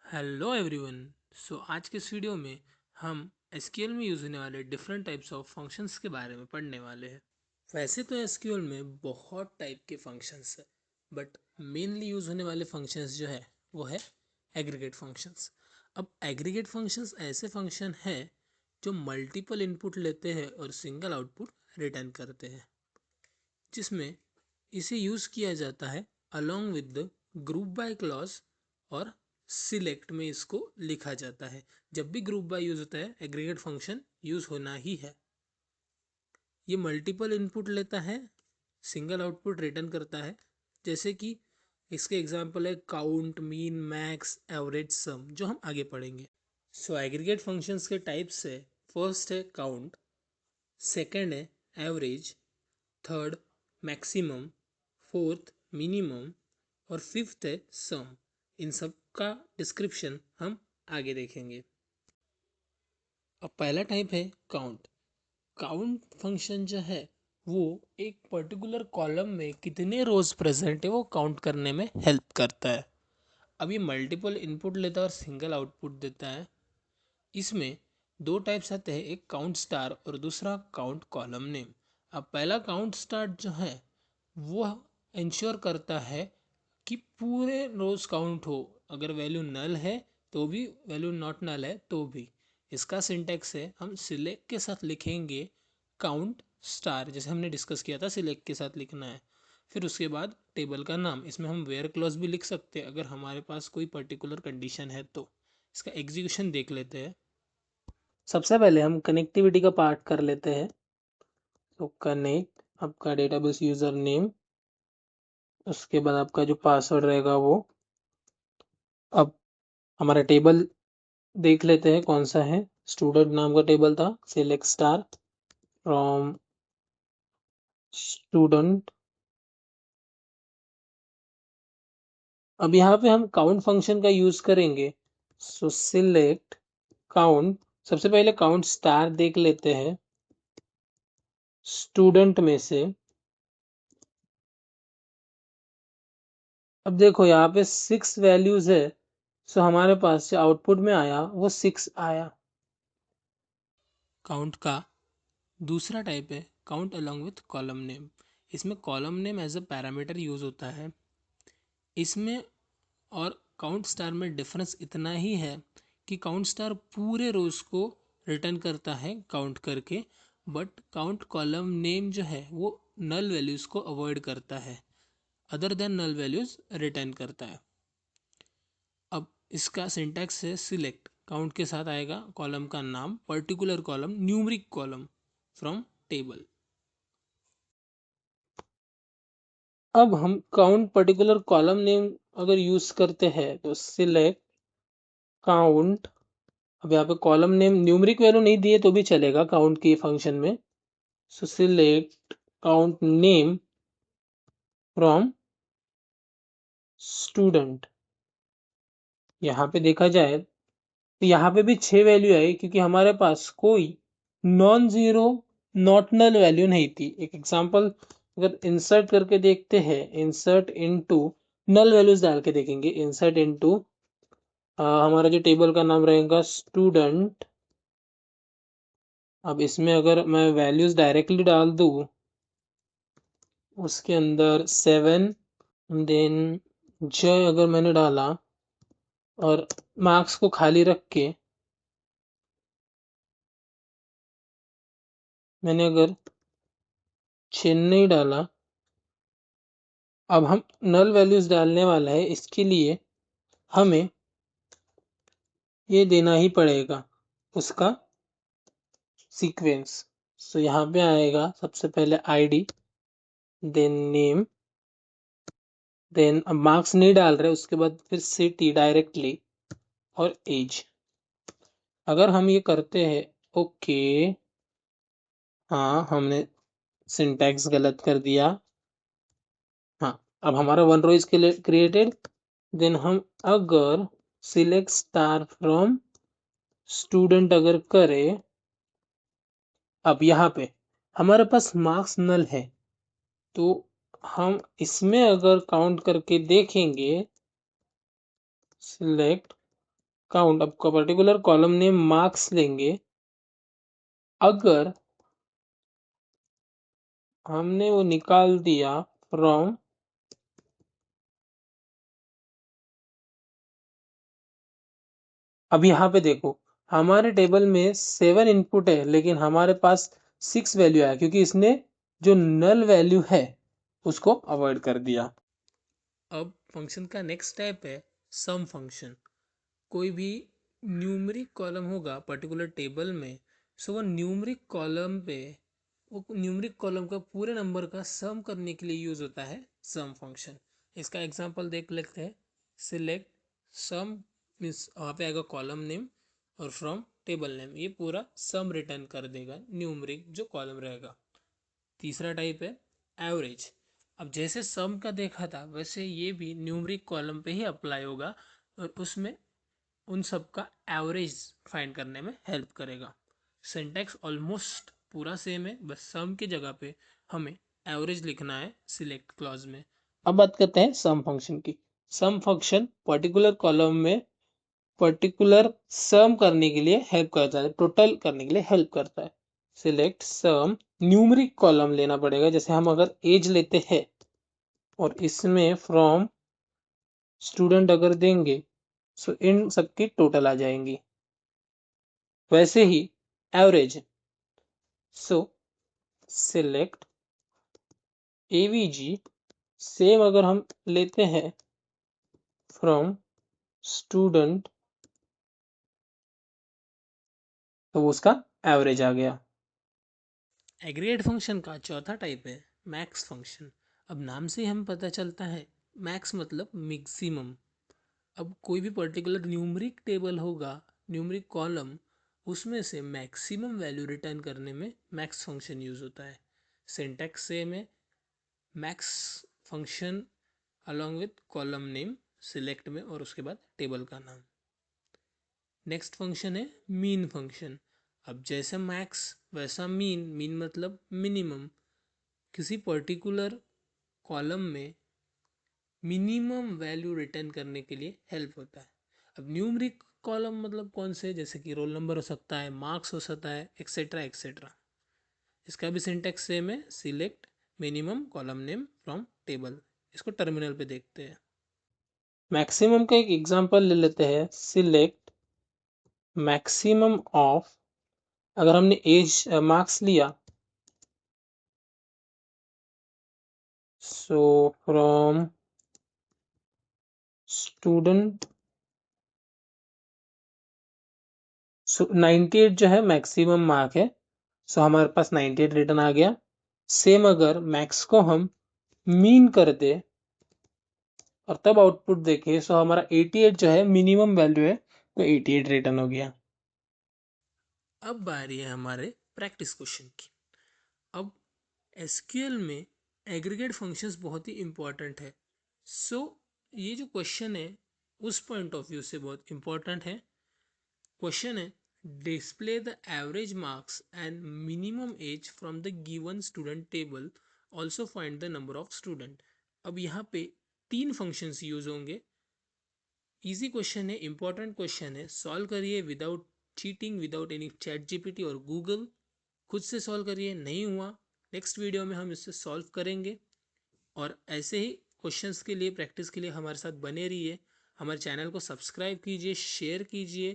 Hello everyone. आज के इस वीडियो में हम एसक्यूएल में यूज़ होने वाले डिफरेंट टाइप्स ऑफ फंक्शंस के बारे में पढ़ने वाले हैं। वैसे तो एसक्यूएल में बहुत टाइप के फंक्शंस है, बट मेनली यूज़ होने वाले फंक्शंस जो है वो है एग्रीगेट फंक्शंस। अब एग्रीगेट फंक्शंस ऐसे फंक्शन हैं जो मल्टीपल इनपुट लेते हैं और सिंगल आउटपुट रिटर्न करते हैं, जिसमें इसे यूज़ किया जाता है along with the group by clause और सिलेक्ट में इसको लिखा जाता है। जब भी ग्रुप बाय यूज़ होता है एग्रीगेट फंक्शन यूज़ होना ही है। ये मल्टीपल इनपुट लेता है, सिंगल आउटपुट रिटर्न करता है। जैसे कि इसके एग्जांपल है काउंट, मीन, मैक्स, एवरेज, सम, जो हम आगे पढ़ेंगे। एग्रीगेट फंक्शंस के टाइप्स है, फर्स्ट है काउंट, सेकंड है average, third maximum, fourth minimum और फिफ्थ है सम। इन सब का डिस्क्रिप्शन हम आगे देखेंगे। अब पहला टाइप है काउंट। काउंट फंक्शन जो है वो एक पर्टिकुलर कॉलम में कितने रोज प्रेजेंट है वो काउंट करने में हेल्प करता है। अब ये मल्टीपल इनपुट लेता है और सिंगल आउटपुट देता है। इसमें दो टाइप्स आते हैं, एक काउंट स्टार और दूसरा काउंट कॉलम नेम। अब पहला काउंट स्टार जो है वो इंश्योर करता है कि पूरे रोज काउंट हो, अगर वैल्यू नल है तो भी, वैल्यू नॉट नल है तो भी। इसका सिंटेक्स है, हम सिलेक्ट के साथ लिखेंगे काउंट स्टार, जैसे हमने डिस्कस किया था सिलेक्ट के साथ लिखना है। फिर उसके बाद टेबल का नाम, इसमें हम वेयर क्लॉज भी लिख सकते हैं अगर हमारे पास कोई पर्टिकुलर कंडीशन है तो। इसका एग्जीक्यूशन देख लेते हैं। सबसे पहले हम कनेक्टिविटी का पार्ट कर लेते हैं। तो कनेक्ट आपका डेटाबेस यूजर नेम, उसके बाद आपका जो पासवर्ड रहेगा वो। अब हमारा टेबल देख लेते हैं कौन सा है। स्टूडेंट नाम का टेबल था, सिलेक्ट स्टार फ्रॉम स्टूडेंट। अब यहाँ पे हम काउंट फंक्शन का यूज करेंगे। सिलेक्ट काउंट, सबसे पहले काउंट स्टार देख लेते हैं स्टूडेंट में से। अब देखो यहाँ पे 6 वैल्यूज है, सो हमारे पास जो आउटपुट में आया वो 6 आया। काउंट का दूसरा टाइप है count along with column name. इसमें column name as a parameter use होता है। इसमें और काउंट स्टार में डिफरेंस इतना ही है कि काउंट स्टार पूरे रोज को रिटर्न करता है काउंट करके, बट काउंट कॉलम नेम जो है वो नल वैल्यूज को अवॉइड करता है, other than null values return करता है। अब इसका सिंटैक्स है सिलेक्ट, काउंट के साथ आएगा कॉलम का नाम, particular column, numeric column from table. अब हम काउंट पर्टिकुलर कॉलम नेम अगर यूज करते हैं तो सिलेक्ट काउंट। अब यहाँ पे कॉलम नेम न्यूमरिक वैल्यू नहीं दिए तो भी चलेगा काउंट के फंक्शन में। सो select count name from student. यहाँ पे देखा जाए तो यहाँ पे भी 6 वैल्यू आई, क्योंकि हमारे पास कोई non zero not null value नहीं थी। एक एग्जांपल अगर इंसर्ट करके देखते हैं, इंसर्ट इनटू, नल वैल्यूज डाल के देखेंगे। इंसर्ट इनटू हमारा जो टेबल का नाम रहेगा स्टूडेंट। अब इसमें अगर मैं वैल्यूज डायरेक्टली डाल दूं, उसके अंदर 7 देन जय अगर मैंने डाला और मार्क्स को खाली रख के मैंने अगर चेन्नई डाला, अब हम नल वैल्यूज डालने वाला है, इसके लिए हमें ये देना ही पड़ेगा उसका सीक्वेंस। सो यहाँ पे आएगा सबसे पहले आईडी, देन नेम, देन अब मार्क्स नहीं डाल रहे, उसके बाद फिर सिटी डायरेक्टली और एज। अगर हम ये करते हैं ओके, हाँ हमने सिंटैक्स गलत कर दिया। हाँ, अब हमारा one row is created. Then हम अगर सिलेक्ट स्टार फ्रॉम स्टूडेंट अगर करें, अब यहाँ पे हमारे पास मार्क्स नल है, तो हम इसमें अगर काउंट करके देखेंगे सिलेक्ट काउंट, अब पर्टिकुलर कॉलम नेम मार्क्स लेंगे। अगर हमने वो निकाल दिया फ्रॉम, अब यहाँ पे देखो हमारे टेबल में 7 इनपुट है लेकिन हमारे पास 6 वैल्यू आया क्योंकि इसने जो नल वैल्यू है उसको अवॉइड कर दिया। अब फंक्शन का नेक्स्ट स्टेप है सम फंक्शन। कोई भी न्यूमरिक कॉलम होगा पर्टिकुलर टेबल में, सो वो न्यूमरिक कॉलम पे वो न्यूमरिक कॉलम का पूरे नंबर का सम करने के लिए यूज होता है सम फंक्शन। इसका एग्जांपल देख लेते हैं। सिलेक्ट सम मीन्स वहाँ पे आएगा कॉलम नेम और फ्रॉम टेबल नेम, ये पूरा सम रिटर्न कर देगा न्यूमरिक जो कॉलम रहेगा। तीसरा टाइप है एवरेज। अब जैसे सम का देखा था वैसे ये भी न्यूमरिक कॉलम पे ही अप्लाई होगा और उसमें उन सब का एवरेज फाइंड करने में हेल्प करेगा। सिंटैक्स ऑलमोस्ट पूरा सेम है, बस सम की जगह पे हमें एवरेज लिखना है सिलेक्ट क्लॉज में। अब बात करते हैं सम फंक्शन की। सम फंक्शन पर्टिकुलर कॉलम में पर्टिकुलर सम करने के लिए हेल्प करता है, टोटल करने के लिए हेल्प करता है। सिलेक्ट सम, न्यूमरिक कॉलम लेना पड़ेगा। जैसे हम अगर एज लेते हैं और इसमें फ्रॉम स्टूडेंट अगर देंगे सो इन सबकी टोटल आ जाएंगी। वैसे ही average, so select AVG, same अगर हम लेते हैं फ्रॉम स्टूडेंट तो उसका एवरेज आ गया। एग्रीगेट फंक्शन का चौथा टाइप है मैक्स फंक्शन। अब नाम से हम पता चलता है मैक्स मतलब मैक्सिमम। अब कोई भी पर्टिकुलर न्यूमरिक टेबल होगा, न्यूमरिक कॉलम, उसमें से मैक्सिमम वैल्यू रिटर्न करने में मैक्स फंक्शन यूज होता है। सिंटैक्स सेम है, max function along with column name select में और उसके बाद टेबल का नाम। नेक्स्ट फंक्शन है मीन फंक्शन। अब जैसे मैक्स वैसा मीन, मीन मतलब मिनिमम, किसी पर्टिकुलर कॉलम में मिनिमम वैल्यू रिटर्न करने के लिए हेल्प होता है। अब न्यूमरिक कॉलम मतलब कौन से, जैसे कि रोल नंबर हो सकता है, मार्क्स हो सकता है, एक्सेट्रा एक्सेट्रा। इसका भी सिंटैक्स सेम है, select minimum column name from table. इसको टर्मिनल पे देखते हैं। मैक्सिमम का एक एग्जांपल ले लेते हैं। सिलेक्ट मैक्सिमम ऑफ, अगर हमने एज मार्क्स लिया सो फ्रॉम स्टूडेंट, सो 98 जो है मैक्सिमम मार्क है, सो हमारे पास 98 रिटर्न आ गया। सेम अगर मैक्स को हम मीन कर दे और तब आउटपुट देखे सो हमारा 88 जो है मिनिमम वैल्यू है, तो 88 रिटर्न हो गया। अब बारी है हमारे प्रैक्टिस क्वेश्चन की। अब एसक्यूएल में एग्रीगेट फंक्शंस बहुत ही इंपॉर्टेंट है। सो ये जो क्वेश्चन है उस पॉइंट ऑफ व्यू से बहुत इंपॉर्टेंट है। क्वेश्चन है display the average marks and minimum age from the given student table, also find the number of student. अब यहाँ पे 3 फंक्शंस यूज होंगे। इजी क्वेश्चन है, इंपॉर्टेंट क्वेश्चन है, सॉल्व करिए without cheating, without any chat GPT और Google. खुद से सॉल्व करिए, नहीं हुआ नेक्स्ट वीडियो में हम इससे सॉल्व करेंगे। और ऐसे ही क्वेश्चंस के लिए प्रैक्टिस के लिए हमारे साथ बने रहिए। हमारे चैनल को सब्सक्राइब कीजिए, शेयर कीजिए।